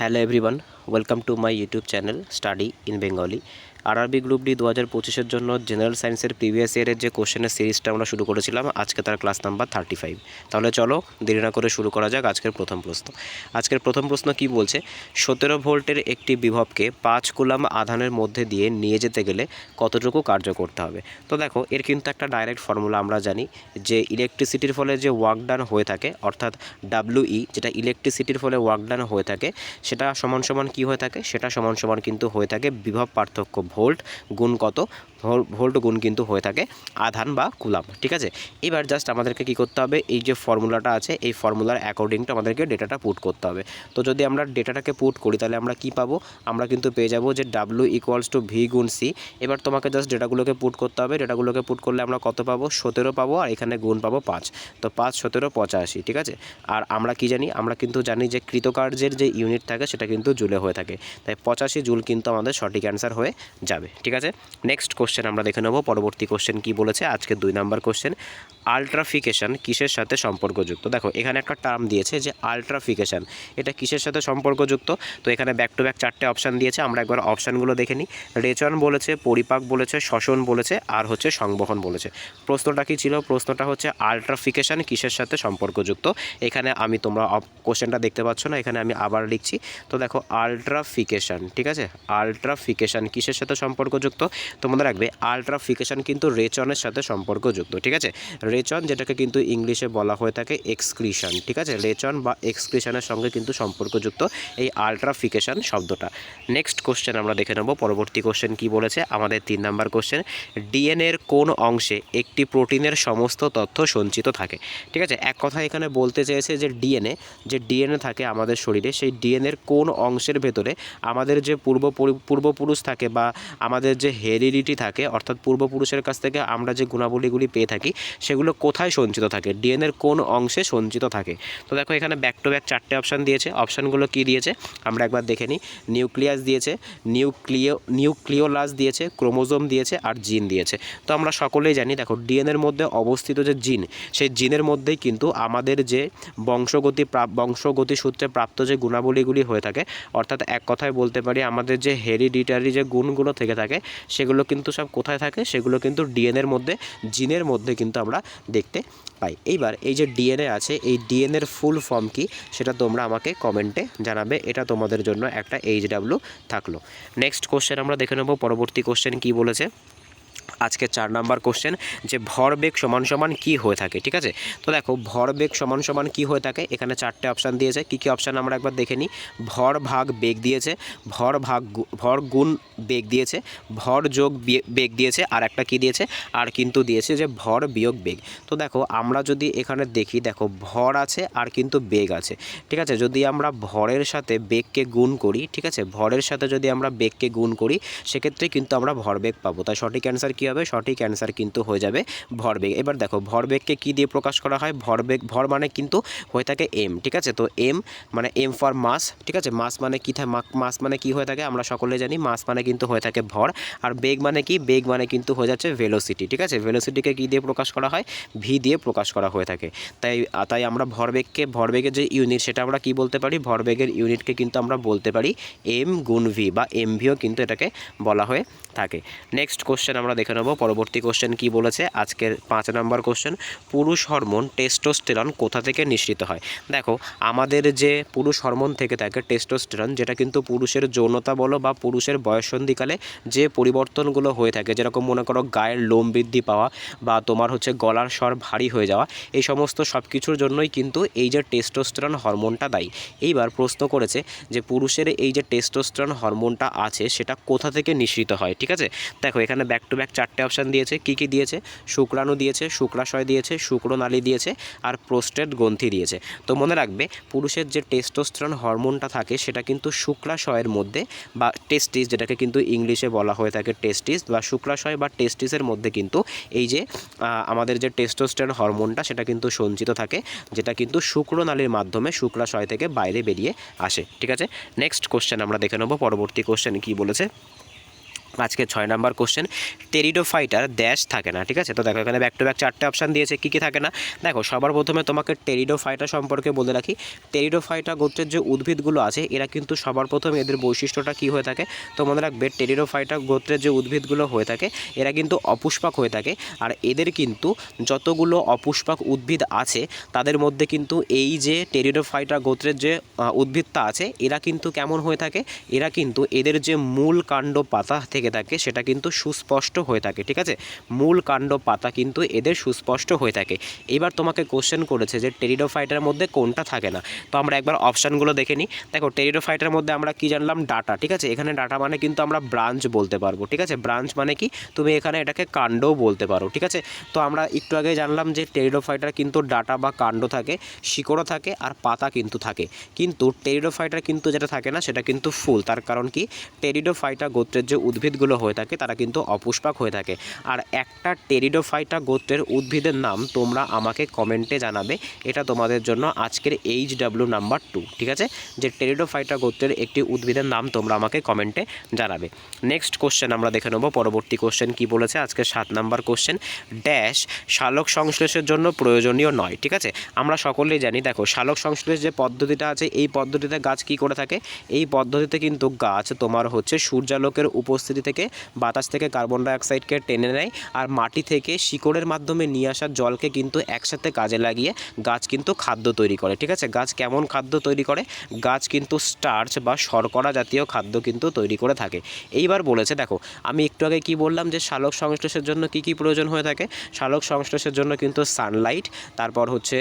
Hello everyone, welcome to my YouTube channel study in Bengali. RRB group D 2025-এর জন্য general সায়েন্সের previous ইয়ারের যে কোশ্চেনের সিরিজটা আমরা শুরু করেছিলাম, আজকে তার ক্লাস নাম্বার 35। তাহলে চলো দেরি না করে শুরু করা যাক আজকের প্রথম প্রশ্ন। আজকের প্রথম প্রশ্ন কি বলছে, 17 ভোল্টের একটি বিভবকে 5 কুলাম্ব আধানের মধ্যে দিয়ে নিয়ে যেতে গেলে কতটুকু কার্য করতে হবে। তো দেখো, এর কিন্তু একটা ডাইরেক্ট ফর্মুলা আমরা জানি যে ইলেকট্রিসিটির ফলে যে ওয়ার্ক ডান হয়ে থাকে, অর্থাৎ ডাব্লিউই, যেটা ইলেকট্রিসিটির ফলে ওয়ার্ক ডান হয়ে থাকে, সেটা সমান সমান কী হয়ে থাকে, সেটা সমান সমান কিন্তু হয়ে থাকে বিভব পার্থক্য ভোল্ট গুণ কত, ভোল্ট গুণ কিন্তু হয়ে থাকে আধান বা কুলাম্ব। ঠিক আছে, এবার জাস্ট আমাদেরকে কী করতে হবে, এই যে ফর্মুলাটা আছে এই ফর্মুলার অ্যাকর্ডিং টু আমাদেরকে ডেটাটা পুট করতে হবে। তো যদি আমরা ডেটাটাকে পুট করি তাহলে আমরা কি পাবো, আমরা কিন্তু পেয়ে যাবো যে ডাব্লিউ ইকুয়ালস টু ভি গুণ সি। এবার তোমাকে জাস্ট ডেটাগুলোকে পুট করতে হবে, ডেটাগুলোকে পুট করলে আমরা কত পাবো, 17 পাবো, আর এখানে গুণ পাবো 5। তো 5 17 85। ঠিক আছে, আর আমরা কি জানি, আমরা কিন্তু জানি যে কৃতকার্যের যে ইউনিট থাকে সেটা কিন্তু জুলে হয়ে থাকে, তাই 85 জুল কিন্তু আমাদের সঠিক অ্যান্সার হয়ে যাবে। ঠিক আছে, নেক্সট কোশ্চেন আমরা দেখে নেব। পরবর্তী কোশ্চেন কি বলেছে, আজকে 2 নাম্বার কোশ্চেন, আলট্রাফিকেশন কিসের সাথে সম্পর্কযুক্ত। দেখো এখানে একটা টার্ম দিয়েছে যে আলট্রাফিকেশন, এটা কিসের সাথে সম্পর্কযুক্ত। তো এখানে ব্যাক টু ব্যাক 4টে অপশান দিয়েছে, আমরা একবার অপশানগুলো দেখে নিই। রেচন বলেছে, পরিপাক বলেছে, শ্বসন বলেছে, আর হচ্ছে সংবহন বলেছে। প্রশ্নটা কি ছিল, প্রশ্নটা হচ্ছে আলট্রাফিকেশন কিসের সাথে সম্পর্কযুক্ত। এখানে আমি, তোমরা কোশ্চেনটা দেখতে পাচ্ছ না, এখানে আমি আবার লিখছি। তো দেখো আলট্রাফিকেশন, ঠিক আছে, আলট্রাফিকেশন কিসের সাথে সম্পর্কযুক্ত। তো মনে রাখবে আলট্রাফিকেশন কিন্তু রেচনের সাথে সম্পর্কযুক্ত। ঠিক আছে, রেচন যেটাকে কিন্তু ইংলিশে বলা হয়ে থাকে এক্সক্রিশন। ঠিক আছে, রেচন বা এক্সক্রিশনের সঙ্গে কিন্তু সম্পর্কযুক্ত এই আলট্রাফিকেশন শব্দটা। নেক্সট কোশ্চেন আমরা দেখে নেব। পরবর্তী কোশ্চেন কি বলেছে, আমাদের 3 নাম্বার কোশ্চেন, ডিএনএর কোন অংশে একটি প্রোটিনের সমস্ত তথ্য সঞ্চিত থাকে। ঠিক আছে, এক কথা এখানে বলতে চেয়েছে যে ডিএনএ থাকে আমাদের শরীরে, সেই ডিএনএর কোন অংশের ভেতরে আমাদের যে পূর্বপুরুষ থাকে বা আমাদের যে হেরিডিটি থাকে, অর্থাৎ পূর্বপুরুষের কাছ থেকে আমরা যে গুণাবলীগুলি পেয়ে থাকি সেগুলো কোথায় সঞ্চিত থাকে, ডিএনএর কোন অংশে সঞ্চিত থাকে। তো দেখো এখানে ব্যাক টু ব্যাক 4টে অপশান দিয়েছে। অপশানগুলো কি দিয়েছে আমরা একবার দেখে নিই। নিউক্লিয়াস দিয়েছে, নিউক্লিওলাস দিয়েছে, ক্রোমোজোম দিয়েছে, আর জিন দিয়েছে। তো আমরা সকলেই জানি, দেখো ডিএনএর মধ্যে অবস্থিত যে জিন, সেই জিনের মধ্যেই কিন্তু আমাদের যে বংশগতি সূত্রে প্রাপ্ত যে গুণাবলীগুলি হয়ে থাকে, অর্থাৎ এক কথায় বলতে পারি আমাদের যে হেরিডিটারি যে গুণগুলো থেকে থাকে সেগুলো কিন্তু সব কোথায় থাকে, সেগুলো কিন্তু ডিএনএর মধ্যে, জিনের মধ্যে কিন্তু আমরা দেখতে পাই। এইবার এই যে ডিএনএ আছে, এই ডিএনএর ফুল ফর্ম কি সেটা তোমরা আমাকে কমেন্টে জানাবে, এটা তোমাদের জন্য একটা HW থাকলো। নেক্সট কোশ্চেন আমরা দেখে নেব। পরবর্তী কোশ্চেন কি বলেছে, আজকে 4 নাম্বার কোশ্চেন, যে ভরবেগ সমান সমান কী হয়ে থাকে। ঠিক আছে, তো দেখো ভরবেগ সমান সমান কী হয়ে থাকে, এখানে 4টে অপশান দিয়েছে। কী কী অপশান আমরা একবার দেখে নিই। ভর ভাগ বেগ দিয়েছে, ভর গুণ বেগ দিয়েছে, ভর যোগ বেগ দিয়েছে, আর একটা কী দিয়েছে, আর কিন্তু দিয়েছে যে ভর বিয়োগ বেগ। তো দেখো আমরা যদি এখানে দেখি, দেখো ভর আছে আর কিন্তু বেগ আছে। ঠিক আছে, যদি আমরা ভরের সাথে বেগকে গুণ করি, ঠিক আছে, ভরের সাথে যদি আমরা বেগকে গুণ করি সেক্ষেত্রে কিন্তু আমরা ভরবেগ পাবো। তাই সঠিক অ্যান্সার কী হবে, সঠিক অ্যান্সার কিন্তু হয়ে যাবে ভরবেগ। এবার দেখো ভরবেগকে কী দিয়ে প্রকাশ করা হয়, ভর মানে কিন্তু হয়ে থাকে এম। ঠিক আছে, তো এম মানে এম ফর মাস। ঠিক আছে, মাস মানে কী থাকে, মাস মানে কী হয়ে থাকে আমরা সকলে জানি, মাস মানে কিন্তু হয়ে থাকে ভর। আর বেগ মানে কি, বেগ মানে কিন্তু হয়ে যাচ্ছে ভেলোসিটি। ঠিক আছে, ভেলোসিটিকে কী দিয়ে প্রকাশ করা হয়, ভি দিয়ে প্রকাশ করা হয়ে থাকে। তাই আমরা ভরবেগের যে ইউনিট সেটা আমরা কি বলতে পারি, ভরবেগের ইউনিটকে কিন্তু আমরা বলতে পারি এম গুণ ভি, বা এমভিও কিন্তু এটাকে বলা হয়ে থাকে। নেক্সট কোশ্চেন আমরা দেখে নেব। পরবর্তী কোশ্চেন কি বলেছে, আজকের 5 নাম্বার কোশ্চেন, পুরুষ হরমোন টেস্টোস্টেরন কোথা থেকে নিঃসৃত হয়। দেখো আমাদের যে পুরুষ হরমোন থেকে থাকে টেস্টোস্টেরন, যেটা কিন্তু পুরুষের যৌনতা বলো বা পুরুষের বয়ঃসন্ধিকালে যে পরিবর্তনগুলো হয়ে থাকে, যেরকম মনে করো গায়ের লোম বৃদ্ধি পাওয়া বা তোমার হচ্ছে গলার স্বর ভারী হয়ে যাওয়া, এই সমস্ত সব কিছুর জন্যই কিন্তু এই যে টেস্টোস্টেরন হরমোনটা দায়ী। এইবার প্রশ্ন করেছে যে পুরুষের এই যে টেস্টোস্টেরন হরমোনটা আছে সেটা কোথা থেকে নিঃসৃত হয়। ঠিক আছে, দেখো এখানে ব্যাক টু ব্যাক 4টে অপশান দিয়েছে। কী কী দিয়েছে, শুক্রাণু দিয়েছে, শুক্রাশয় দিয়েছে, শুক্রনালী দিয়েছে, আর প্রোস্টেট গ্রন্থি দিয়েছে। তো মনে রাখবে পুরুষের যে টেস্টোস্টেরন হরমোনটা থাকে সেটা কিন্তু শুক্রাশয়ের মধ্যে বা টেস্টিস, যেটাকে কিন্তু ইংলিশে বলা হয়ে থাকে টেস্টিস, বা শুক্রাশয় বা টেস্টিসের মধ্যে কিন্তু এই যে আমাদের যে টেস্টোস্টেরন হরমোনটা সেটা কিন্তু সঞ্চিত থাকে, যেটা কিন্তু শুক্রনালীর মাধ্যমে শুক্রাশয় থেকে বাইরে বেরিয়ে আসে। ঠিক আছে, নেক্সট কোশ্চেন আমরা দেখে নেব। পরবর্তী কোশ্চেন কি বলেছে, আজকে 6 নাম্বার কোশ্চেন, টেরিডোফাইটার ড্যাশ থাকে না। ঠিক আছে, তো দেখো এখানে ব্যাক টু ব্যাক 4টে অপশান দিয়েছে, কী কী থাকে না। দেখো সবার প্রথমে তোমাকে টেরিডোফাইটা সম্পর্কে বলে রাখি। টেরিডোফাইটা গোত্রের যে উদ্ভিদগুলো আছে এরা কিন্তু সবার প্রথমে এদের বৈশিষ্ট্যটা কী হয়ে থাকে, তো মনে রাখবে টেরিডোফাইটা গোত্রের যে উদ্ভিদগুলো হয়ে থাকে এরা কিন্তু অপুষ্পাক হয়ে থাকে। আর এদের কিন্তু যতগুলো অপুষ্পাক উদ্ভিদ আছে তাদের মধ্যে কিন্তু এই যে টেরিডোফাইটা গোত্রের যে উদ্ভিদটা আছে এরা কিন্তু কেমন হয়ে থাকে, এরা কিন্তু এদের যে মূল কাণ্ড পাতা থেকে থাকে সেটা কিন্তু সুস্পষ্ট হয়ে থাকে। ঠিক আছে, মূল কাণ্ড পাতা কিন্তু এদের সুস্পষ্ট হয়ে থাকে। এবার তোমাকে কোশ্চেন করেছে যে টেরিডোফাইটার মধ্যে কোনটা থাকে না, তো আমরা একবার অপশানগুলো দেখে নিই। দেখো টেরিডোফাইটার মধ্যে আমরা কি জানলাম, ডাটা। ঠিক আছে, এখানে ডাটা মানে কিন্তু আমরা ব্রাঞ্চ বলতে পারবো। ঠিক আছে, ব্রাঞ্চ মানে কি, তুমি এখানে এটাকে কাণ্ডও বলতে পারো। ঠিক আছে, তো আমরা একটু আগে জানলাম যে টেরিডোফাইটার কিন্তু ডাটা বা কাণ্ড থাকে, শিকড়ও থাকে আর পাতা কিন্তু থাকে। কিন্তু টেরিডোফাইটার কিন্তু যেটা থাকে না সেটা কিন্তু ফুল। তার কারণ কি, টেরিডোফাইটা গোত্রের যে উদ্ভিদগুলো হয়ে থাকে তারা কিন্তু অপুষ্পাক হয়ে থাকে। আর একটা টেরিডোফাইটা গোত্রের উদ্ভিদের নাম তোমরা আমাকে কমেন্টে জানাবে, এটা তোমাদের জন্য আজকের HW নাম্বার 2। ঠিক আছে, যে টেরিডোফাইটা গোত্রের একটি উদ্ভিদের নাম তোমরা আমাকে কমেন্টে জানাবে। নেক্সট কোশ্চেন আমরা দেখে নেব, পরবর্তী কোশ্চেন কি বলেছে। আজকে 7 নাম্বার কোশ্চেন, ড্যাশ সালোক সংশ্লেষের জন্য প্রয়োজনীয় নয়। ঠিক আছে, আমরা সকলেই জানি, দেখো সালোক সংশ্লেষ যে পদ্ধতিটা আছে এই পদ্ধতিতে গাছ কি করে থাকে, এই পদ্ধতিতে কিন্তু গাছ তোমার হচ্ছে সূর্যালোকের উপস্থিতি থেকে বাতাস থেকে কার্বন ডাইঅক্সাইডকে টেনে নেয় আর মাটি থেকে শিকড়ের মাধ্যমে নিয়ে আসা জলকে কিন্তু একসাথে কাজে লাগিয়ে গাছ কিন্তু খাদ্য তৈরি করে। ঠিক আছে, গাছ কেমন খাদ্য তৈরি করে, গাছ কিন্তু স্টার্চ বা শর্করা জাতীয় খাদ্য কিন্তু তৈরি করে থাকে। এইবার বলেছে, দেখো আমি একটু আগে কি বললাম যে সালোক সংশ্লেষের জন্য কি কি প্রয়োজন হয়ে থাকে, সালোক সংশ্লেষের জন্য কিন্তু সানলাইট, তারপর হচ্ছে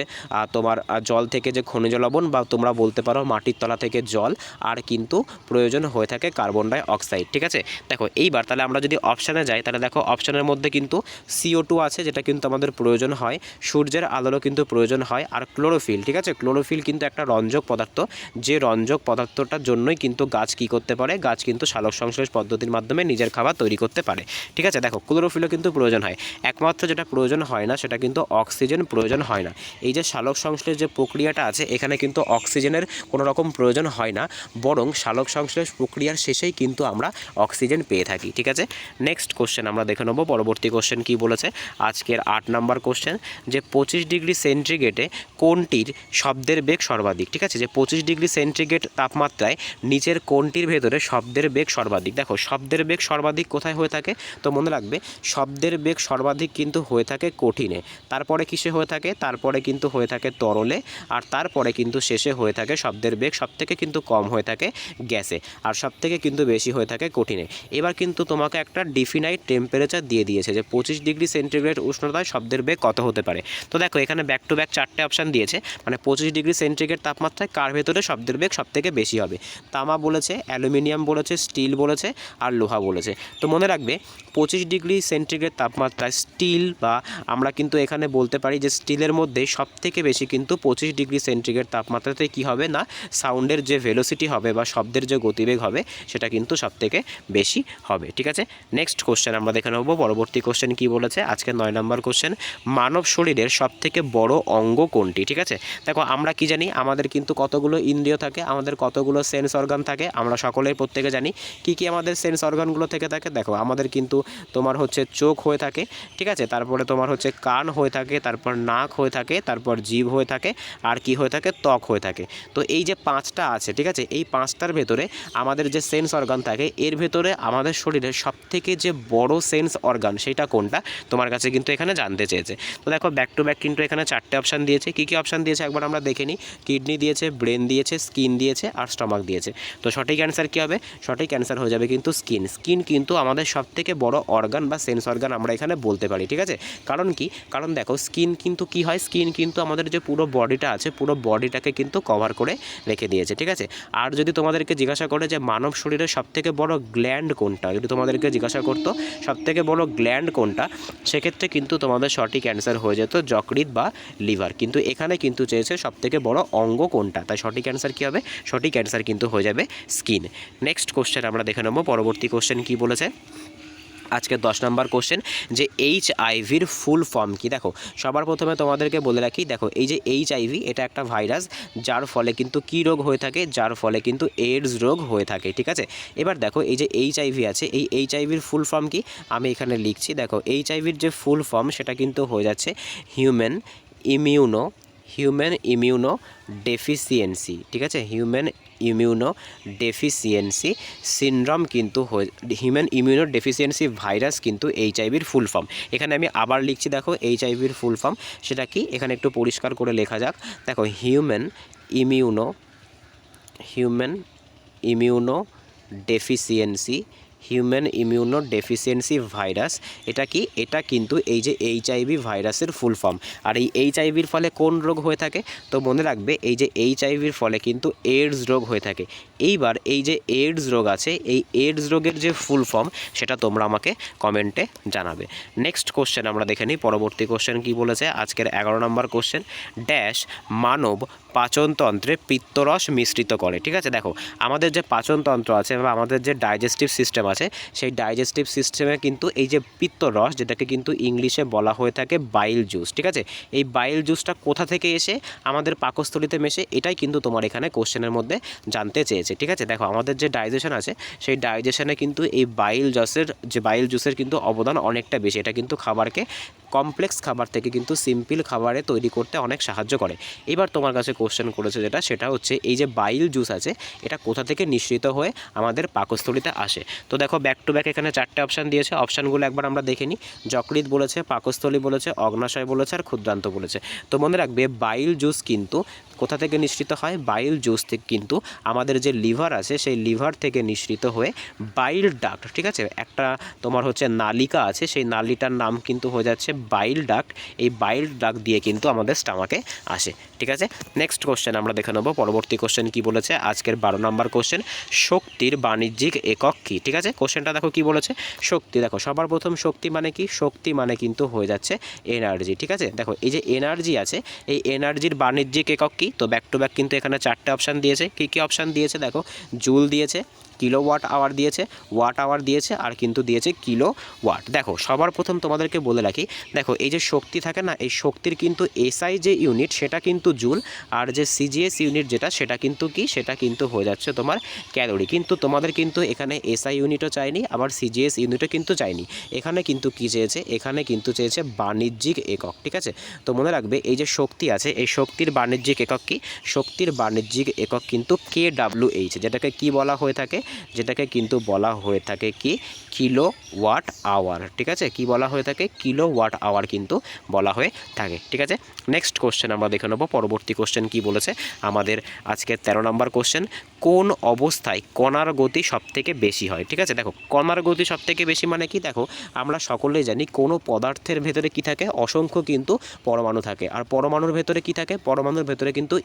তোমার জল থেকে যে খনিজ লবণ বা তোমরা বলতে পারো মাটির তলা থেকে জল, আর কিন্তু প্রয়োজন হয়ে থাকে কার্বন ডাই অক্সাইড। ঠিক আছে, দেখো এইবার তাহলে আমরা যদি অপশানে যাই তাহলে দেখো অপশানের মধ্যে কিন্তু CO2 আছে যেটা কিন্তু আমাদের প্রয়োজন হয়, সূর্যের আলোরও কিন্তু প্রয়োজন হয়, আর ক্লোরোফিল। ঠিক আছে, ক্লোরোফিল কিন্তু একটা রঞ্জক পদার্থ, যে রঞ্জক পদার্থটার জন্যই কিন্তু গাছ কী করতে পারে, গাছ কিন্তু সালোক সংশ্লেষ পদ্ধতির মাধ্যমে নিজের খাবার তৈরি করতে পারে। ঠিক আছে, দেখো ক্লোরোফিলও কিন্তু প্রয়োজন হয়, একমাত্র যেটা প্রয়োজন হয় না সেটা কিন্তু অক্সিজেন প্রয়োজন হয় না। এই যে সালোক সংশ্লেষ যে প্রক্রিয়াটা আছে এখানে কিন্তু অক্সিজেনের কোনো রকম প্রয়োজন হয় না, বরং সালোক সংশ্লেষ প্রক্রিয়ার শেষেই কিন্তু আমরা অক্সিজেন পেয়ে থাকি। ঠিক আছে, নেক্সট কোশ্চেন আমরা দেখে নেব, পরবর্তী কোশ্চেন কি বলেছে। আজকের 8 নাম্বার কোশ্চেন, যে 25 ডিগ্রি সেন্টিগ্রেডে কোনটির শব্দের বেগ সর্বাধিক। ঠিক আছে, যে 25 ডিগ্রি সেন্টিগ্রেড তাপমাত্রায় নিচের কোনটির ভেতরে শব্দের বেগ সর্বাধিক। দেখো শব্দের বেগ সর্বাধিক কোথায় হয়ে থাকে, তো মনে রাখবে শব্দের বেগ সর্বাধিক কিন্তু হয়ে থাকে কঠিনে, তারপরে কিসে হয়ে থাকে, তারপরে কিন্তু হয়ে থাকে তরলে, আর তারপরে কিন্তু শেষে হয়ে থাকে শব্দের বেগ সবথেকে কিন্তু কম হয়ে থাকে গ্যাসে, আর সবথেকে কিন্তু বেশি হয়ে থাকে কঠিনে। এবার কিন্তু তোমাকে একটা ডিফিনাইট টেম্পারেচার দিয়ে দিয়েছে যে 25 ডিগ্রি সেন্টিগ্রেড উষ্ণতায় শব্দের বেগ কত হতে পারে। তো দেখো এখানে ব্যাক টু ব্যাক 4টে অপশান দিয়েছে, মানে 25 ডিগ্রি সেন্টিগ্রেড তাপমাত্রায় কার ভেতরে শব্দের বেগ সবথেকে বেশি হবে। তামা বলেছে, অ্যালুমিনিয়াম বলেছে, স্টিল বলেছে, আর লোহা বলেছে। তো মনে রাখবে 25 ডিগ্রি সেন্টিগ্রেড তাপমাত্রায় স্টিল, বা আমরা কিন্তু এখানে বলতে পারি যে স্টিলের মধ্যে সবথেকে বেশি কিন্তু 25 ডিগ্রি সেন্টিগ্রেড তাপমাত্রাতে কী হবে না, সাউন্ডের যে ভেলোসিটি হবে বা শব্দের যে গতিবেগ হবে সেটা কিন্তু সবথেকে বেশি হবে। ঠিক আছে, নেক্সট কোশ্চেন আমরা দেখে নেব, পরবর্তী কোশ্চেন কি বলেছে। আজকে 9 নাম্বার কোশ্চেন, মানব শরীরের সবথেকে বড় অঙ্গ কোনটি। ঠিক আছে, দেখো আমরা কি জানি, আমাদের কিন্তু কতগুলো ইন্দ্রিয় থাকে, আমাদের কতগুলো সেন্স অর্গান থাকে, আমরা সকলেই প্রত্যেকে জানি কি কি আমাদের সেন্স অর্গানগুলো থেকে থাকে। দেখো আমাদের কিন্তু তোমার হচ্ছে চোখ হয়ে থাকে, ঠিক আছে, তারপরে তোমার হচ্ছে কান হয়ে থাকে, তারপর নাক হয়ে থাকে, তারপর জিভ হয়ে থাকে, আর কি হয়ে থাকে, ত্বক হয়ে থাকে। তো এই যে 5টা আছে, ঠিক আছে, এই 5টার ভেতরে আমাদের যে সেন্স অর্গান থাকে এর ভেতরে আমাদের শরীরের সবথেকে যে বড় সেন্স অর্গান সেটা কোনটা তোমার কাছে কিন্তু এখানে জানতে চেয়েছে। তো দেখো ব্যাক টু ব্যাক কিন্তু এখানে 4টে অপশান দিয়েছে, কী কী অপশান দিয়েছে একবার আমরা দেখে নিই। কিডনি দিয়েছে, ব্রেন দিয়েছে, স্কিন দিয়েছে, আর স্টমাক দিয়েছে। তো সঠিক অ্যান্সার কী হবে, সঠিক অ্যান্সার হয়ে যাবে কিন্তু স্কিন। স্কিন কিন্তু আমাদের সবথেকে বড় অর্গান বা সেন্স অর্গান আমরা এখানে বলতে পারি। ঠিক আছে, কারণ কি, কারণ দেখো স্কিন কিন্তু কি হয়, স্কিন কিন্তু আমাদের যে পুরো বডিটা আছে পুরো বডিটাকে কিন্তু কভার করে রেখে দিয়েছে। ঠিক আছে, আর যদি তোমাদেরকে জিজ্ঞাসা করে যে মানব শরীরের সবথেকে বড় গ্ল্যান্ড কোনটা, যদি তোমাদেরকে জিজ্ঞাসা করতো সবথেকে বড় গ্ল্যান্ড কোনটা, সেক্ষেত্রে কিন্তু তোমাদের সঠিক অ্যান্সার হয়ে যেত যকৃৎ বা লিভার। কিন্তু এখানে কিন্তু চেয়েছে সবথেকে বড় অঙ্গ কোনটা, তাই সঠিক অ্যান্সার কী হবে, সঠিক অ্যান্সার কিন্তু হয়ে যাবে স্কিন। নেক্সট কোশ্চেন আমরা দেখে নেব, পরবর্তী কোশ্চেন কী বলেছে। আজকে 10 নম্বর কোশ্চেন যে এইচআইভির ফুল ফর্ম কি। দেখো সবার প্রথমে তোমাদেরকে বলে রাখি, দেখো এই যে এইচআইভি এটা একটা ভাইরাস, যার ফলে কিন্তু কী রোগ হয়ে থাকে, যার ফলে কিন্তু এইডস রোগ হয়ে থাকে, ঠিক আছে। এবার দেখো এই যে এইচআইভি আছে, এই এইচআইভির ফুল ফর্ম কি আমি এখানে লিখছি। দেখো এইচআইভির যে ফুল ফর্ম সেটা কিন্তু হয়ে যাচ্ছে হিউম্যান ইমিউনো ডেফিসিয়েন্সি, ঠিক আছে। হিউম্যান ইমিউনো ডেফিসিয়েন্সি সিনড্রোম কিন্তু হিউম্যান ইমিউনো ডেফিসিয়েন্সি ভাইরাস কিন্তু এইচআইভির ফুল ফর্ম। এখানে আমি আবার লিখছি, দেখো এইচআইভির ফুল ফর্ম সেটা কি এখানে একটু পরিষ্কার করে লেখা যাক। দেখো হিউম্যান ইমিউনো ডেফিসিয়েন্সি ভাইরাস, এটা কি, এটা কিন্তু এই যে এইচআইভি ভাইরাসের ফুল ফর্ম। আর এই এইচআইভির ফলে কোন রোগ হয়ে থাকে, তো মনে রাখবে এই যে এইচআইভির ফলে কিন্তু এইডস রোগ হয়ে থাকে। এইবার এই যে এইডস রোগ আছে, এই এইডস রোগের যে ফুল ফর্ম সেটা তোমরা আমাকে কমেন্টে জানাবে। নেক্সট কোশ্চেন আমরা দেখে নিই, পরবর্তী কোশ্চেন কি বলেছে আজকের 11 নম্বর কোশ্চেন, ড্যাশ মানব পাচনতন্ত্রে পিত্তরস মিশ্রিত করে, ঠিক আছে। দেখো আমাদের যে পাচনতন্ত্র আছে বা আমাদের যে ডাইজেস্টিভ সিস্টেম আছে, সেই ডাইজেস্টিভ সিস্টেমে কিন্তু এই যে পিত্তরস, যেটাকে কিন্তু ইংলিশে বলা হয়ে থাকে বাইল জুস, ঠিক আছে। এই বাইল জুসটা কোথা থেকে এসে আমাদের পাকস্থলিতে মেশে, এটাই কিন্তু তোমার এখানে কোশ্চেনের মধ্যে জানতে চেয়েছে, ঠিক আছে। দেখো আমাদের যে ডাইজেশন আছে, সেই ডাইজেশনে কিন্তু এই বাইল জুসের কিন্তু অবদান অনেকটা বেশি। এটা কিন্তু খাবারকে কমপ্লেক্স খাবার থেকে কিন্তু সিম্পল খাবারে তৈরি করতে অনেক সাহায্য করে। এবার তোমার কাছে কোশ্চেন করেছে সেটা হচ্ছে এই যে বাইল জুস আছে, এটা কোথা থেকে নিঃসৃত হয়ে আমাদের পাকস্থলিতে আসে। তো দেখো ব্যাক টু ব্যাক এখানে 4টে অপশান দিয়েছে, অপশানগুলো একবার আমরা দেখে নিই। যকৃৎ বলেছে, পাকস্থলী বলেছে, অগ্নাশয় বলেছে, আর ক্ষুদ্রান্ত বলেছে। তো মনে রাখবে বাইল জুস কিন্তু কোথা থেকে নিঃসৃত হয়, বাইল জুস থেকে কিন্তু আমাদের যে লিভার আছে, সেই লিভার থেকে নিঃসৃত হয়ে বাইল ডাক্ট, ঠিক আছে, একটা তোমার হচ্ছে নালিকা আছে, সেই নালিটার নাম কিন্তু হয়ে যাচ্ছে বাইল ডাক্ট। এই বাইল ডাক্ট দিয়ে কিন্তু আমাদের স্টামাকে আসে, ঠিক আছে। নেক্সট কোশ্চেন আমরা দেখে নেব, পরবর্তী কোশ্চেন কি বলেছে আজকের 12 নম্বর কোশ্চেন, শক্তির বাণিজ্যিক একক কি, ঠিক আছে। কোশ্চেনটা দেখো কি বলেছে, শক্তি। দেখো সবার প্রথম শক্তি মানে কি, শক্তি মানে কিন্তু হয়ে যাচ্ছে এনার্জি, ঠিক আছে। দেখো এই যে এনার্জি আছে, এই এনার্জির বাণিজ্যিক একক কি, তো ব্যাক টু ব্যাক কিন্তু এখানে 4টে অপশান দিয়েছে। কী কী অপশান দিয়েছে, দেখো জুল দিয়েছে, কিলোওয়াট আওয়ার দিয়েছে, ওয়াট আওয়ার দিয়েছে, আর কিন্তু দিয়েছে কিলো ওয়াট। দেখো সবার প্রথম তোমাদেরকে বলে রাখি, দেখো এই যে শক্তি থাকে না, এই শক্তির কিন্তু এসআই যে ইউনিট সেটা কিন্তু জুল, আর যে সিজিএস ইউনিট যেটা সেটা কিন্তু কি, সেটা কিন্তু হয়ে যাচ্ছে তোমার ক্যালোরি। কিন্তু তোমাদের কিন্তু এখানে এসআই ইউনিটও চাইনি, আবার সিজিএস ইউনিটও কিন্তু চাইনি। এখানে কিন্তু কি চেয়েছে, এখানে কিন্তু চেয়েছে বাণিজ্যিক একক, ঠিক আছে। তো মনে রাখবে এই যে শক্তি আছে, এই শক্তির বাণিজ্যিক একক কি, শক্তির বাণিজ্যিক একক কিন্তু KWH, যেটাকে কি বলা হয়ে থাকে, যেটাকে কিন্তু বলা হয়ে থাকে কি কিলো ওয়াট আওয়ার, ঠিক আছে। কি বলা হয়ে থাকে, কিলো ওয়াট আওয়ার কিন্তু বলা হয়ে থাকে, ঠিক আছে। নেক্সট কোশ্চেন আমরা দেখে নেব, পরবর্তী কোশ্চেন কি বলেছে আমাদের আজকের 13 নম্বর কোশ্চেন, কোন অবস্থায় কণার গতি সবথেকে বেশি হয়, ঠিক আছে। দেখো কণার গতি সবথেকে বেশি মানে কি, দেখো আমরা সকলেই জানি কোনো পদার্থের ভেতরে কি থাকে, অসংখ্য কিন্তু পরমাণু থাকে, আর পরমাণুর ভেতরে কি থাকে, পরমাণুর ভেতরে কিন্তু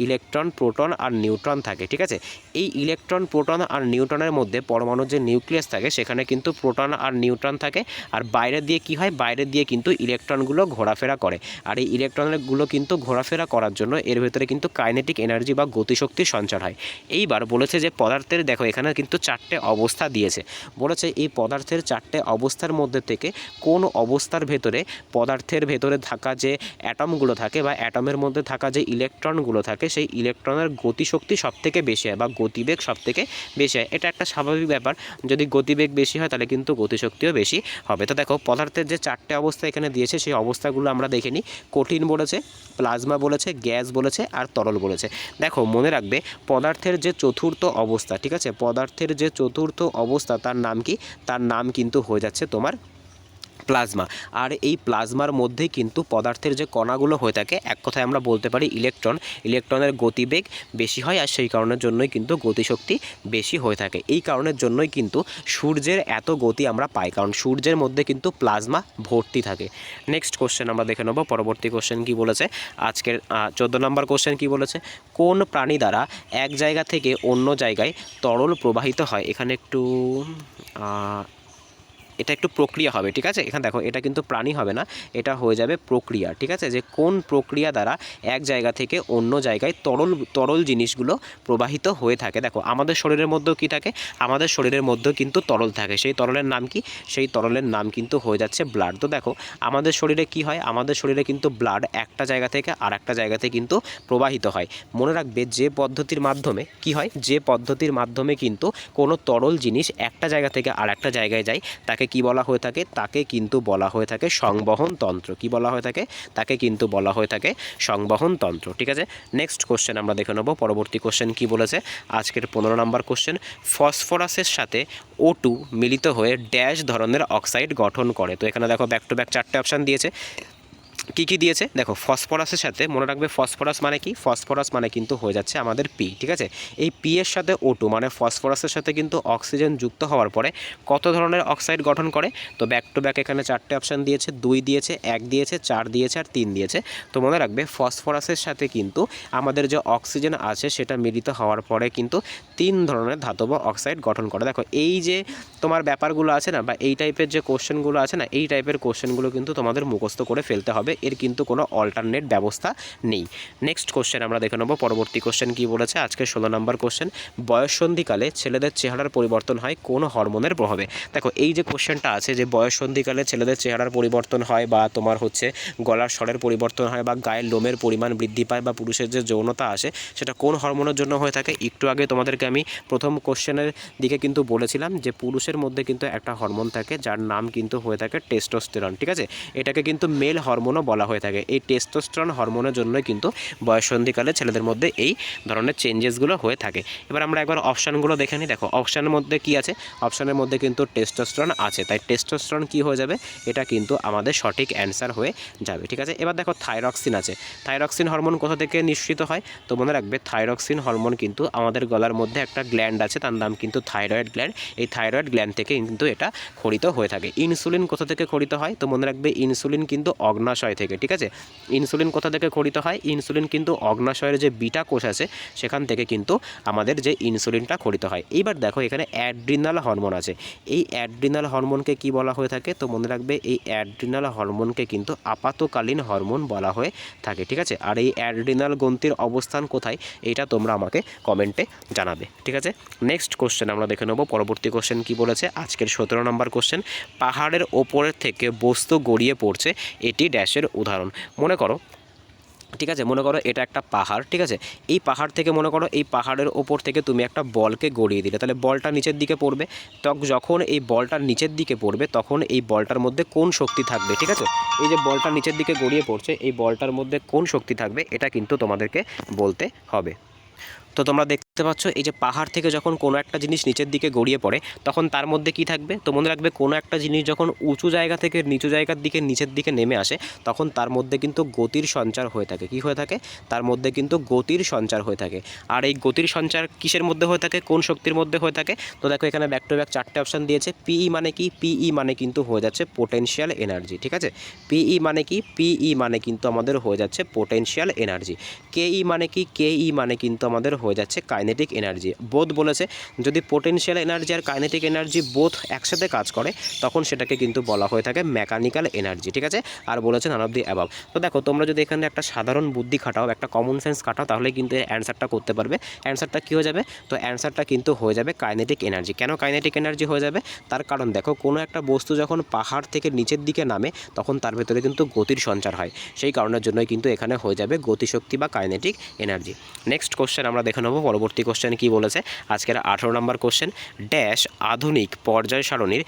ইলেকট্রন প্রোটন আর নিউট্রন থাকে, ঠিক আছে। এই ইলেকট্রন প্রোটন আর নিউট্রনের মধ্যে পরমাণুর যে নিউক্লিয়াস থাকে সেখানে কিন্তু প্রোটন আর নিউট্রন থাকে, আর বাইরে দিয়ে কি হয়, বাইরে দিয়ে কিন্তু ইলেকট্রনগুলো ঘোরাফেরা করে, আর এই ইলেকট্রনগুলো কিন্তু ঘোরাফেরা করার জন্য এর ভেতরে কিন্তু কাইনেটিক এনার্জি বা গতিশক্তির সঞ্চার হয়। এইবার বলেছে যে পদার্থের, দেখো এখানে কিন্তু 4টে অবস্থা দিয়েছে, বলেছে এই পদার্থের 4টে অবস্থার মধ্যে থেকে কোন অবস্থার ভেতরে পদার্থের ভেতরে থাকা যে অ্যাটমগুলো থাকে বা অ্যাটমের মধ্যে থাকা যে ইলেকট্রনগুলো থাকে, সেই ইলেকট্রনের গতিশক্তি সবথেকে বেশি হয় বা গতিবেগ সবথেকে বেশি হয়। এটা একটা স্বাভাবিক ব্যাপার, যদি গতিবেগ বেশি হয় তাহলে কিন্তু গতিশক্তিও বেশি হবে। তো দেখো পদার্থের যে 4টে অবস্থা এখানে দিয়েছে, সেই অবস্থাগুলো আমরা দেখে নিই। কঠিন বলেছে, প্লাজমা বলেছে, গ্যাস বলেছে, আর তরল বলেছে। দেখো মনে রাখবে পদার্থের যে চতুর্থ অবস্থা, ঠিক আছে, পদার্থের যে চতুর্থ অবস্থা তার নাম কি, তার নাম কিন্তু হয়ে যাচ্ছে তোমার প্লাজমা। আর এই প্লাজমার মধ্যেই কিন্তু পদার্থের যে কণাগুলো হয়ে থাকে, এক কথায় আমরা বলতে পারি ইলেকট্রনের গতিবেগ বেশি হয়, আর সেই কারণের জন্যই কিন্তু গতিশক্তি বেশি হয়ে থাকে। এই কারণের জন্যই কিন্তু সূর্যের এত গতি আমরা পাই, কারণ সূর্যের মধ্যে কিন্তু প্লাজমা ভর্তি থাকে। নেক্সট কোশ্চেন আমরা দেখে নেব, পরবর্তী কোশ্চেন কি বলেছে আজকের 14 নম্বর কোশ্চেন কি বলেছে, কোন প্রাণী দ্বারা এক জায়গা থেকে অন্য জায়গায় তরল প্রবাহিত হয়। এখানে একটু এটা একটু প্রক্রিয়া হবে, ঠিক আছে। এখানে দেখো এটা কিন্তু প্রাণী হবে না, এটা হয়ে যাবে প্রক্রিয়া, ঠিক আছে। যে কোন প্রক্রিয়া দ্বারা এক জায়গা থেকে অন্য জায়গায় তরল জিনিসগুলো প্রবাহিত হয়ে থাকে। দেখো আমাদের শরীরের মধ্যেও কী থাকে, আমাদের শরীরের মধ্যেও কিন্তু তরল থাকে। সেই তরলের নাম কি? সেই তরলের নাম কিন্তু হয়ে যাচ্ছে ব্লাড। তো দেখো আমাদের শরীরে কি হয়, আমাদের শরীরে কিন্তু ব্লাড একটা জায়গা থেকে আর একটা জায়গাতে কিন্তু প্রবাহিত হয়। মনে রাখবে যে পদ্ধতির মাধ্যমে কি হয়, যে পদ্ধতির মাধ্যমে কিন্তু কোনো তরল জিনিস একটা জায়গা থেকে আর একটা জায়গায় যায় তাকে কি বলা হয়ে থাকে, তাকে কিন্তু বলা হয়ে থাকে সংবহন তন্ত্র। কি বলা হয়ে থাকে? তাকে কিন্তু বলা হয়ে থাকে সংবহন তন্ত্র, ঠিক আছে। নেক্সট কোশ্চেন আমরা দেখে নেব। পরবর্তী কোশ্চেন কি বলেছে আজকের 15 নম্বর কোশ্চেন, ফসফরাসের সাথে O2 মিলিত হয়ে ড্যাশ ধরনের অক্সাইড গঠন করে। তো এখানে দেখো ব্যাক টু ব্যাক 4টে অপশান দিয়েছে। কী কী দিয়েছে দেখো, ফসফরাসের সাথে, মনে রাখবে ফসফরাস মানে কি, ফসফরাস মানে কিন্তু হয়ে যাচ্ছে আমাদের পি, ঠিক আছে। এই পি এর সাথে O2 মানে ফসফরাসের সাথে কিন্তু অক্সিজেন যুক্ত হওয়ার পরে কত ধরনের অক্সাইড গঠন করে? তো ব্যাক টু ব্যাক এখানে 4টে অপশান দিয়েছে, 2 দিয়েছে, 1 দিয়েছে, 4 দিয়েছে আর 3 দিয়েছে। তো মনে রাখবে ফসফরাসের সাথে কিন্তু আমাদের যে অক্সিজেন আছে সেটা মিলিত হওয়ার পরে কিন্তু 3 ধরনের ধাতব অক্সাইড গঠন করে। দেখো এই যে তোমার ব্যাপারগুলো আছে না, বা এই টাইপের যে কোশ্চেনগুলো আছে না, এই টাইপের কোশ্চেনগুলো কিন্তু তোমাদের মুখস্থ করে ফেলতে হবে, এর কিন্তু কোনো অল্টারনেট ব্যবস্থা নেই। নেক্সট কোশ্চেন আমরা দেখে নেব। পরবর্তী কোশ্চেন কি বলেছে আজকে 16 নম্বর কোশ্চেন, বয়ঃসন্ধিকালে ছেলেদের চেহারার পরিবর্তন হয় কোন হরমোনের প্রভাবে? দেখো এই যে কোশ্চেনটা আছে যে বয়ঃসন্ধিকালে ছেলেদের চেহারার পরিবর্তন হয়, বা তোমার হচ্ছে গলার স্বরের পরিবর্তন হয়, বা গায়ের লোমের পরিমাণ বৃদ্ধি পায়, বা পুরুষের যে যৌনতা আসে সেটা কোন হরমোনের জন্য হয়ে থাকে? একটু আগে তোমাদেরকে আমি প্রথম কোশ্চেনের দিকে কিন্তু বলেছিলাম যে পুরুষের মধ্যে কিন্তু একটা হরমোন থাকে যার নাম কিন্তু হয়ে থাকে টেস্টোস্টেরন, ঠিক আছে। এটাকে কিন্তু মেল হরমোনও বলা হয়ে থাকে। এই টেস্টোস্টেরন হরমোনের জন্যই কিন্তু বয়ঃসন্ধিকালে ছেলেদের মধ্যে এই ধরনের চেঞ্জেসগুলো হয়ে থাকে। এবার আমরা একবার অপশানগুলো দেখে নিই। দেখো অপশানের মধ্যে কি আছে, অপশানের মধ্যে কিন্তু টেস্টোস্টেরন আছে, তাই টেস্টোস্টেরন কি হয়ে যাবে, এটা কিন্তু আমাদের সঠিক অ্যান্সার হয়ে যাবে, ঠিক আছে। এবার দেখো থাইরক্সিন আছে, থাইরক্সিন হরমোন কোথা থেকে নিঃসৃত হয়? তো মনে রাখবে থাইরক্সিন হরমোন কিন্তু আমাদের গলার মধ্যে একটা গ্ল্যান্ড আছে, তার নাম কিন্তু থাইরয়েড গ্ল্যান্ড। এই থাইরয়েড গ্ল্যান্ড থেকে কিন্তু এটা ক্ষরিত হয়ে থাকে। ইনসুলিন কোথা থেকে ক্ষরিত হয়? তো মনে রাখবে ইনসুলিন কিন্তু অগ্নাশয় থেকে, ঠিক আছে। ইনসুলিন কোথা থেকে ক্ষরিত হয়? ইনসুলিন কিন্তু অগ্নাশয়ের যে বিটা কোষ আছে সেখান থেকে কিন্তু আমাদের যে ইনসুলিনটা ক্ষরিত হয়। এইবার দেখো এখানে অ্যাড্রিনাল হরমোন আছে, এই অ্যাড্রিনাল হরমোনকে কি বলা হয়ে থাকে? তো মনে রাখবে এই অ্যাড্রিনাল হরমোনকে কিন্তু আপাতকালীন হরমোন বলা হয়ে থাকে, ঠিক আছে। আর এই অ্যাড্রিনাল গ্রন্থির অবস্থান কোথায়, এটা তোমরা আমাকে কমেন্টে জানাবে, ঠিক আছে। নেক্সট কোশ্চেন আমরা দেখে নেব। পরবর্তী কোশ্চেন কি বলেছে আজকের 17 নম্বর কোশ্চেন, পাহাড়ের ওপরের থেকে বস্তু গড়িয়ে পড়ছে, এটি ড্যাশের উদাহরণ। মনে করো, ঠিক আছে, মনে করো এটা একটা পাহাড়, ঠিক আছে। এই পাহাড় থেকে মনে করো এই পাহাড়ের ওপর থেকে তুমি একটা বলকে গড়িয়ে দিলে, তাহলে বলটা নিচের দিকে পড়বে। যখন এই বলটা নিচের দিকে পড়বে তখন এই বলটার মধ্যে কোন শক্তি থাকবে, ঠিক আছে। এই যে বলটা নিচের দিকে গড়িয়ে পড়ছে, এই বলটার মধ্যে কোন শক্তি থাকবে এটা কিন্তু তোমাদেরকে বলতে হবে। তো তোমরা দেখতে পাচ্ছ এই যে পাহাড় থেকে যখন কোনো একটা জিনিস নিচের দিকে গড়িয়ে পড়ে তখন তার মধ্যে কি থাকবে? তো মনে রাখবে কোনো একটা জিনিস যখন উঁচু জায়গা থেকে নিচু জায়গার দিকে নিচের দিকে নেমে আসে তখন তার মধ্যে কিন্তু গতির সঞ্চার হয়ে থাকে। কি হয়ে থাকে? তার মধ্যে কিন্তু গতির সঞ্চার হয়ে থাকে। আর এই গতির সঞ্চার কিসের মধ্যে হয়ে থাকে, কোন শক্তির মধ্যে হয়ে থাকে? তো দেখো এখানে ব্যাক টু ব্যাক 4টে অপশান দিয়েছে। পিই মানে কি? পিই মানে কিন্তু হয়ে যাচ্ছে পোটেনশিয়াল এনার্জি, ঠিক আছে। পিই মানে কি? পিই মানে কিন্তু আমাদের হয়ে যাচ্ছে পোটেনশিয়াল এনার্জি। কেই মানে কি? কেই মানে কিন্তু আমাদের হয়ে যাচ্ছে কাইনেটিক এনার্জি। বোধ বলেছে যদি পোটেনশিয়াল এনার্জি আর কাইনেটিক এনার্জি বোধ একসাথে কাজ করে তখন সেটাকে কিন্তু বলা হয়ে থাকে মেকানিক্যাল এনার্জি, ঠিক আছে। আর বলেছে নান অফ দি অ্যাবাভ। তো দেখো তোমরা যদি এখানে একটা সাধারণ বুদ্ধি খাটাও, একটা কমন সেন্স খাটাও, তাহলে কিন্তু এর অ্যান্সারটা করতে পারবে। অ্যান্সারটা কী হয়ে যাবে? তো অ্যান্সারটা কিন্তু হয়ে যাবে কাইনেটিক এনার্জি। কেন কাইনেটিক এনার্জি হয়ে যাবে? তার কারণ দেখো কোনো একটা বস্তু যখন পাহাড় থেকে নিচের দিকে নামে তখন তার ভেতরে কিন্তু গতির সঞ্চার হয়, সেই কারণের জন্যই কিন্তু এখানে হয়ে যাবে গতিশক্তি বা কাইনেটিক এনার্জি। নেক্সট কোশ্চেন আমরা দেখে নেব। পরবর্তী কোশ্চেন কি বলেছে আজকের 18 নম্বর কোশ্চেন, ড্যাশ আধুনিক পর্যায় সারণীর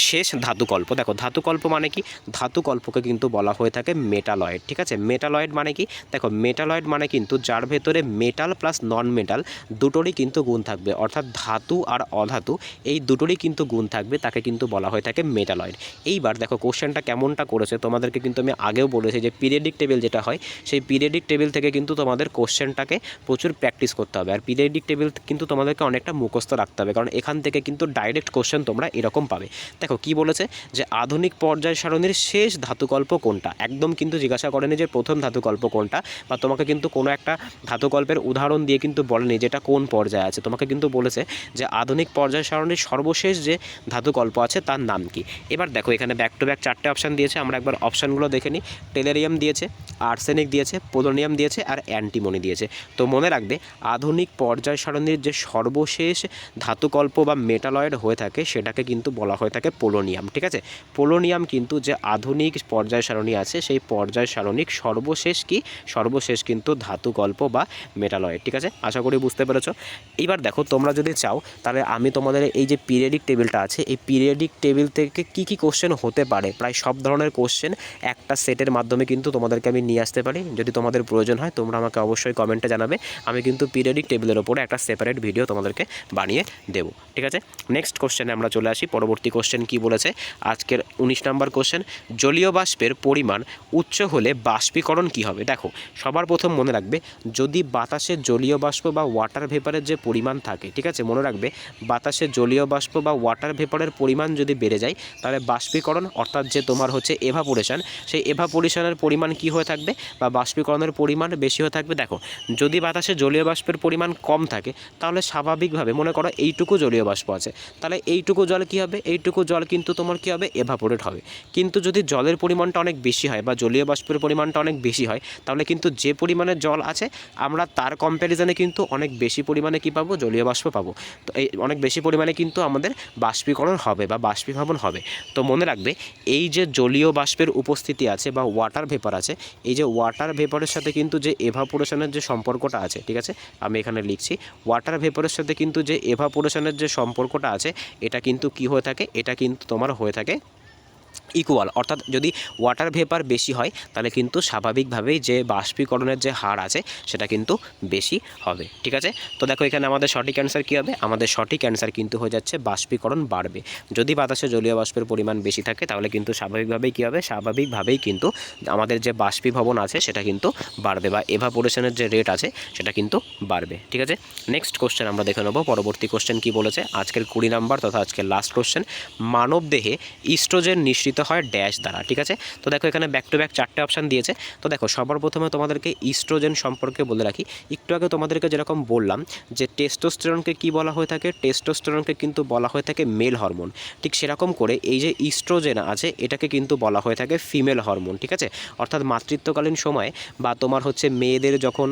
শেষ ধাতুকল্প। দেখো ধাতুকল্প মানে কি? ধাতুকল্পকে কিন্তু বলা হয়ে থাকে মেটালয়েড, ঠিক আছে। মেটালয়েড মানে কি? দেখো মেটালয়েড মানে কিন্তু যার ভেতরে মেটাল প্লাস নন মেটাল দুটোরই কিন্তু গুণ থাকবে, অর্থাৎ ধাতু আর অধাতু এই দুটোরই কিন্তু গুণ থাকবে, তাকে কিন্তু বলা হয়ে থাকে মেটালয়েড। এইবার দেখো কোশ্চেনটা কেমনটা করেছে তোমাদেরকে কিন্তু আমি আগেও বলেছি যে পিরিয়ডিক টেবিল যেটা হয় সেই পিরিয়ডিক টেবিল থেকে কিন্তু তোমাদের কোশ্চেনটাকে প্রচুর প্র্যাকটিস করতে হবে। আর পিরিয়ডিক টেবিল কিন্তু তোমাদেরকে অনেকটা মুখস্থ রাখতে হবে, কারণ এখান থেকে কিন্তু ডাইরেক্ট কোশ্চেন তোমরা এরকম পাবে। দেখো কি বলেছে যে আধুনিক পর্যায় সারণীর শেষ ধাতুকল্প কোনটা, একদম কিন্তু জিজ্ঞাসা করেনি যে প্রথম ধাতুকল্প কোনটা, বা তোমাকে কিন্তু কোনো একটা ধাতুকল্পের উদাহরণ দিয়ে কিন্তু বলেনি যেটা কোন পর্যায়ে আছে, তোমাকে কিন্তু বলেছে যে আধুনিক পর্যায় সারণীর সর্বশেষ যে ধাতুকল্প আছে তার নাম কি। এবার দেখো এখানে ব্যাক টু ব্যাক 4টে অপশান দিয়েছে, আমরা একবার অপশানগুলো দেখে নিই। টেলেরিয়াম দিয়েছে, আর্সেনিক দিয়েছে, পোলোনিয়াম দিয়েছে আর অ্যান্টিমনি দিয়েছে। তো মনে রাখবে আধুনিক পর্যায় সারণীর যে সর্বশেষ ধাতুকল্প বা মেটালয়েড হয়ে থাকে সেটাকে কিন্তু বলা হয়ে থাকে পোলোনিয়াম। ঠিক আছে, পোলোনিয়াম কিন্তু যে আধুনিক পর্যায় সারণী আছে সেই পর্যায় সারণিক সর্বশেষ কিন্তু ধাতুকল্প বা মেটালয়েড। ঠিক আছে, আশা করি বুঝতে পেরেছো। এইবার দেখো তোমরা যদি চাও তাহলে আমি তোমাদের এই যে পিরিয়ডিক টেবিলটা আছে এই পিরিয়ডিক টেবিল থেকে কি কোশ্চেন হতে পারে প্রায় সব ধরনের কোশ্চেন একটা সেটের মাধ্যমে কিন্তু তোমাদেরকে আমি নিয়ে আসতে পারি। যদি তোমাদের প্রয়োজন হয় তোমরা আমাকে অবশ্যই কমেন্টে জানাবে, আমি কিন্তু পিরিয়ডিক টেবিলের ওপরে একটা সেপারেট ভিডিও তোমাদেরকে বানিয়ে দেবো। ঠিক আছে, নেক্সট কোশ্চেনে আমরা চলে আসি। পরবর্তী কোশ্চেন কি বলেছে, আজকের 19 নম্বর কোশ্চেন, জলীয় বাষ্পের পরিমাণ উচ্চ হলে বাষ্পীকরণ কি হবে। দেখো সবার প্রথম মনে রাখবে যদি বাতাসে জলীয় বাষ্প বা ওয়াটার ভেপারের যে পরিমাণ থাকে, ঠিক আছে মনে রাখবে বাতাসে জলীয় বাষ্প বা ওয়াটার ভেপারের পরিমাণ যদি বেড়ে যায় তাহলে বাষ্পীকরণ অর্থাৎ যে তোমার হচ্ছে এভাপোরেশন, সেই এভাপোরেশনের পরিমাণ কি হয়ে থাকবে বা বাষ্পীকরণের পরিমাণ বেশি হয়ে থাকবে। দেখো যদি বাতাসে জলীয় বাষ্পের পরিমাণ কম থাকে তাহলে স্বাভাবিকভাবে মনে করো এইটুকু জলীয় বাষ্প আছে, তাহলে এইটুকু জল কী হবে, এইটুকু জল কিন্তু তোমার কী হবে, এভাপোরেট হবে। কিন্তু যদি জলের পরিমাণটা অনেক বেশি হয় বা জলীয় বাষ্পের পরিমাণটা অনেক বেশি হয় তাহলে কিন্তু যে পরিমাণে জল আছে আমরা তার কম্প্যারিজনে কিন্তু অনেক বেশি পরিমাণে কী পাবো, জলীয় বাষ্প পাবো। তো এই অনেক বেশি পরিমাণে কিন্তু আমাদের বাষ্পীকরণ হবে বা বাষ্পীভবন হবে। তো মনে রাখবে এই যে জলীয় বাষ্পের উপস্থিতি আছে বা ওয়াটার ভেপার আছে, এই যে ওয়াটার ভেপারের সাথে কিন্তু যে এভাপোরেশনের যে সম্পর্কটা আছে, ঠিক আছে আমি এখানে লিখছি ওয়াটার ভেপারের সাথে কিন্তু যে এভাপোরেশনের যে সম্পর্কটা আছে এটা কিন্তু কি হয়ে থাকে, এটা কিন্তু তোমার হয়ে থাকে ইকুয়াল। অর্থাৎ যদি ওয়াটার ভেপার বেশি হয় তাহলে কিন্তু স্বাভাবিকভাবেই যে বাষ্পীকরণের যে হার আছে সেটা কিন্তু বেশি হবে। ঠিক আছে, তো দেখো এখানে আমাদের সঠিক অ্যান্সার কী হবে, আমাদের সঠিক অ্যান্সার কিন্তু হয়ে যাচ্ছে বাষ্পীকরণ বাড়বে। যদি বাতাসে জলীয় বাষ্পের পরিমাণ বেশি থাকে তাহলে কিন্তু স্বাভাবিকভাবেই কী হবে, স্বাভাবিকভাবেই কিন্তু আমাদের যে বাষ্পীভবন আছে সেটা কিন্তু বাড়বে বা এভাপোরেশনের যে রেট আছে সেটা কিন্তু বাড়বে। ঠিক আছে, নেক্সট কোশ্চেন আমরা দেখে নেব। পরবর্তী কোশ্চেন কি বলেছে, আজকের 20 নম্বর তথা আজকের লাস্ট কোশ্চেন, মানব দেহে ইস্ট্রোজেন নিঃসৃত হয় ড্যাশ দ্বারা। ঠিক আছে, তো দেখো এখানে ব্যাক টু ব্যাক 4টে অপশান দিয়েছে। তো দেখো সবার প্রথমে তোমাদেরকে ইস্ট্রোজেন সম্পর্কে বলে রাখি, একটু আগে তোমাদেরকে যেরকম বললাম যে টেস্টোস্টেরনকে কি বলা হয়ে থাকে, টেস্টোস্টেরনকে কিন্তু বলা হয়ে থাকে মেল হরমোন। ঠিক সেরকম করে এই যে ইস্ট্রোজেন আছে এটাকে কিন্তু বলা হয়ে থাকে ফিমেল হরমোন। ঠিক আছে, অর্থাৎ মাতৃত্বকালীন সময়ে বা তোমার হচ্ছে মেয়েদের যখন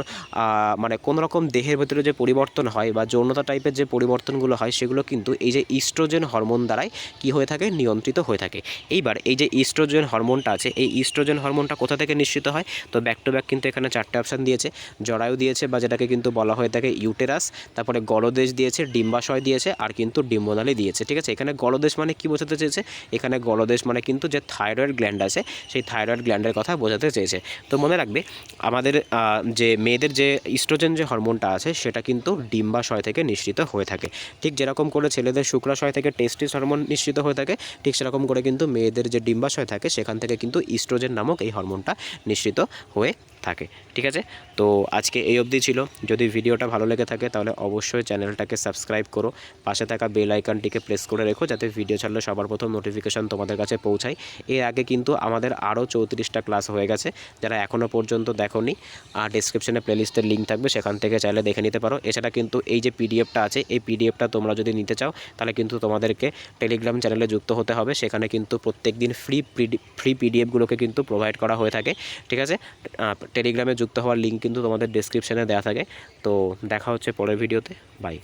মানে কোনো রকম দেহের ভেতরে যে পরিবর্তন হয় বা যৌনতা টাইপের যে পরিবর্তনগুলো হয় সেগুলো কিন্তু এই যে ইস্ট্রোজেন হরমোন দ্বারাই কি হয়ে থাকে, নিয়ন্ত্রিত হয়ে থাকে। এইবার এই যে ইস্ট্রোজেন হরমোনটা আছে এই ইস্ট্রোজেন হরমোনটা কোথা থেকে নিঃসৃত হয়, তো ব্যাক টু ব্যাক কিন্তু এখানে 4টে অপশান দিয়েছে। জরায়ু দিয়েছে বা যেটাকে কিন্তু বলা হয়ে থাকে ইউটেরাস, তারপরে গলদেশ দিয়েছে, ডিম্বাশয় দিয়েছে আর কিন্তু ডিম্বনালী দিয়েছে। ঠিক আছে, এখানে গলদেশ মানে কি বোঝাতে চেয়েছে, এখানে গলদেশ মানে কিন্তু যে থাইরয়েড গ্ল্যান্ড আছে সেই থাইরয়েড গ্ল্যান্ডের কথা বোঝাতে চেয়েছে। তো মনে রাখবে আমাদের যে মেয়েদের যে ইস্ট্রোজেন যে হরমোনটা আছে সেটা কিন্তু ডিম্বাশয় থেকে নিঃসৃত হয়ে থাকে। ঠিক যেরকম করে ছেলেদের শুক্রাশয় থেকে টেস্টিস হরমোন নিঃসৃত হয়ে থাকে ঠিক সেরকম করে কিন্তু মেয়েদের যে ডিম্বাশয় থাকে সেখান থেকে কিন্তু ইস্ট্রোজেন নামক এই হরমোনটা নিঃসৃত হয়ে থাকে। ঠিক আছে, তো আজকে এই অবধি ছিল। যদি ভিডিওটা ভালো লেগে থাকে তাহলে অবশ্যই চ্যানেলটাকে সাবস্ক্রাইব করো, পাশে থাকা বেল আইকনটিকে প্রেস করে রেখো যাতে ভিডিও ছাড়লে সবার প্রথম নোটিফিকেশান তোমাদের কাছে পৌঁছায়। এর আগে কিন্তু আমাদের আরও 34টা ক্লাস হয়ে গেছে, যারা এখনও পর্যন্ত দেখোনি আর ডিসক্রিপশনে প্লেলিস্টের লিঙ্ক থাকবে সেখান থেকে চাইলে দেখে নিতে পারো। এছাড়া কিন্তু এই যে পিডিএফটা আছে এই পিডিএফটা তোমরা যদি নিতে চাও তাহলে কিন্তু তোমাদেরকে টেলিগ্রাম চ্যানেলে যুক্ত হতে হবে, সেখানে কিন্তু প্রত্যেক দিন ফ্রি পিডিএফগুলোকে কিন্তু প্রোভাইড করা হয়ে থাকে। ঠিক আছে, টেলিগ্রামে যুক্ত হওয়ার লিঙ্ক কিন্তু তোমাদের ডেসক্রিপশনে দেওয়া থাকে। তো দেখা হচ্ছে পরের ভিডিওতে, বাই।